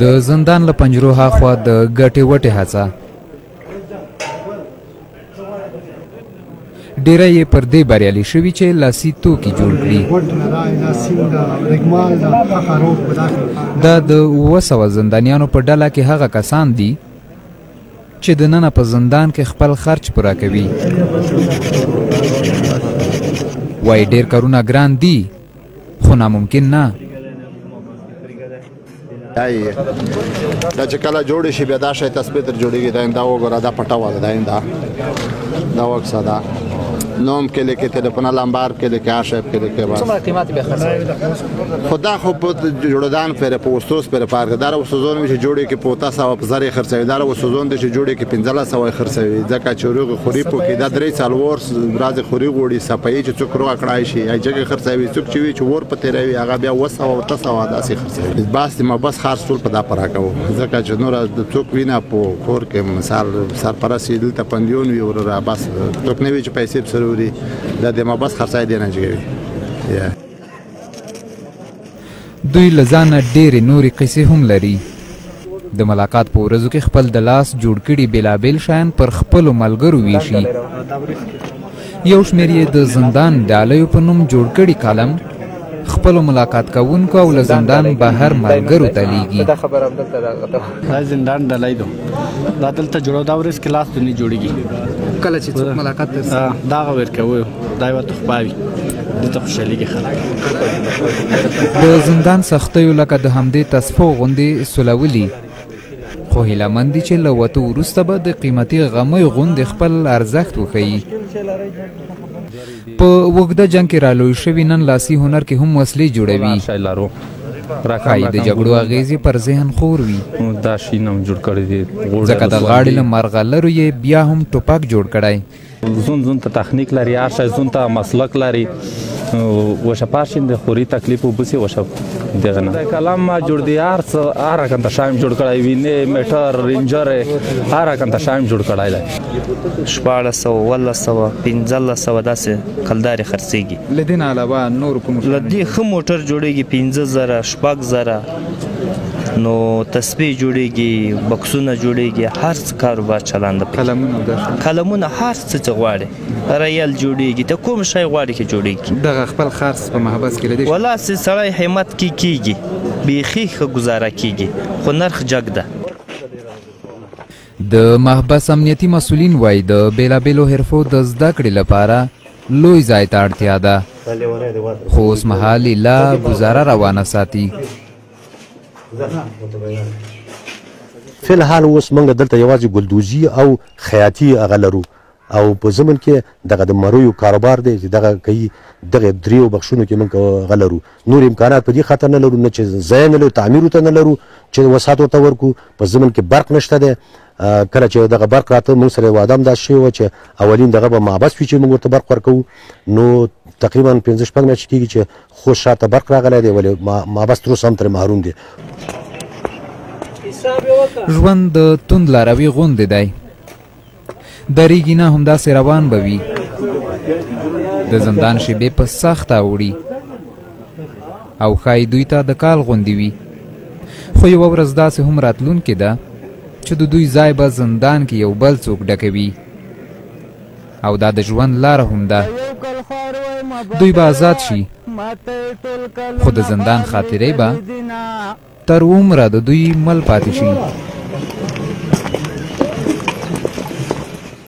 د زندان له پنجرو هاخوا د ګټې وټې هڅه ډیره یې پر دې بریالي شوي چې لاسي توکي جوړ کړي. دا د 700 زندانیانو په ډله کې هغه کسان دي چې دننه په زندان کې خپل خرچ پوره کوي. وایي ډېر کارونه ګران دي خو ناممکن نه. دا چې کله جوړې شي بیا دا شی تثبیت تر جوړېږي. دا وګوره دا پټه وه دا وکسه ده نوم کې لیکي تلیفونه لمبار کې لیکي آشب کې لیکي. څومره قیمت به خرڅوي؟ خو دا خو په جوړدان پرې په وسوس پرې پارک دا وسوزون چې جوړې کې په 500 په زری خرڅوي. دا وسوزون چې جوړې کې 1500 خرڅوي. ځکه چې روغ خوري په کې دا 3 سال ور راځي خوري غوړي صفایي چې څوک روغ کړای شي ای جګه خرڅوي څوک چې وي چې ور په تیروي هغه بیا 200 داسې خرڅوي. بس ما بس خاص ټول په دا پراکو ځکه چې نور څوک وینا په کور کې مثال سرپرست دلته پندیون وي ور بس څوک نه وي چې پیسې ضروري دا د ما بس خرڅای دی نه جوړوي. دوی له ځانه ډېرې نورې قصې هم لري. د ملاقات په ورځو کې خپل د لاس جوړ کړي بېلابېل شیان پر خپلو ملګرو ویشي. یو شمېر یې د زندان ډالیو په نوم جوړ کړي کالم خپلو ملاقات کوونکو او له زندان بهر ملګرو ته لیږي. دا زندان ډالۍ ده. دا دلته جوړو دا ورځ کې لاس دني جوړیږي. کله چې څوک ملاقات ته دا ورکوي دا یو تخپاوي دته خوشاليږي خلک. د زندان سختیو لکه د همدې تصفو غوندې سولولي خو هیلهمند دي چې له وتو وروسته به د قیمتي غمیو غوندې خپل ارزښت وښیي. په اوږده جنګ کې رالوی شوي نن لاسي هنر کې هم وسلې جوړوي. ښایي د جګړو اغېزې پر ذهن خور وي. دا شین هم جوړ کړی دی ځکه د غاړې له مرغلرو یې بیا هم ټوپک جوړ کړی. زون ته تخنیک لري هر شی زون ته مسلک لري وشه پاشین د خوري تکلیف وبسي وشه دغه نه کلام ما جوړ دی هر کنده شایم جوړ کړای وی نه میټر رینجر هر کنده شایم جوړ کړای دی 1400 ولا 1500 داسې کلداري خرڅيږي. لدین علاوه نور کوم لدی خو موټر جوړيږي 15000 شپږ نو تسبیح جوړیږي بکسونه جوړیږي هر څه کاروبار چلاند. قلمونه هر څه غواړي ریال جوړیږي ته کوم شی غواړي کې جوړیږي. دغه خپل خرڅ په محبس کې لدی ولا سړی همت کیږي بیخي ښه گزاره کیږي خو نرخ جګ ده. د محبس امنیتي مسؤلین وایي د بیلابیلو حرفو د زده کړې لپاره لوی ځای ته اړتیا ده خو اوس مهال لا ګزاره روانه ساتي. فی الحال اوس موږ دلته یوازې ګلدوزي او خیاطي هغه لرو او په زمن کې دغه د مرویو کاروبار دی چې دغه کوي دغه دریو بخښونو کې موږ هغه لرو. نور امکانات په دې خاطر نه لرو نه چې ځای نه لرو تعمیر ته نه لرو چې وسات ورته ورکو. په زمن کې برق نشته دی. کله چې دغه برق راته موږ سره وعده هم داسې شوې وه چې اولین دغه به محبس وي چې موږ ورته برق ورکوو. نو تقریبا 5-6 میاشتې کېږي چې خوست شاته برق راغلی دی ولې محبس تر اوسه هم ترې محروم دی. ژوند د توند لاروي غوندې دی. درېږي نه همداسې روان به وي. د زندان شیبې په سخته اوړي او ښایي دوی ته د کال غوندې وي. خو یوه ورځ داسې هم راتلونکې ده چې د دوی ځای به زندان کې یو بل څوک ډکوي او دا د ژوند لاره هم ده. دوی به آزاد شي خو د زندان خاطرې به تر عمره د دوی مل پاتې شي.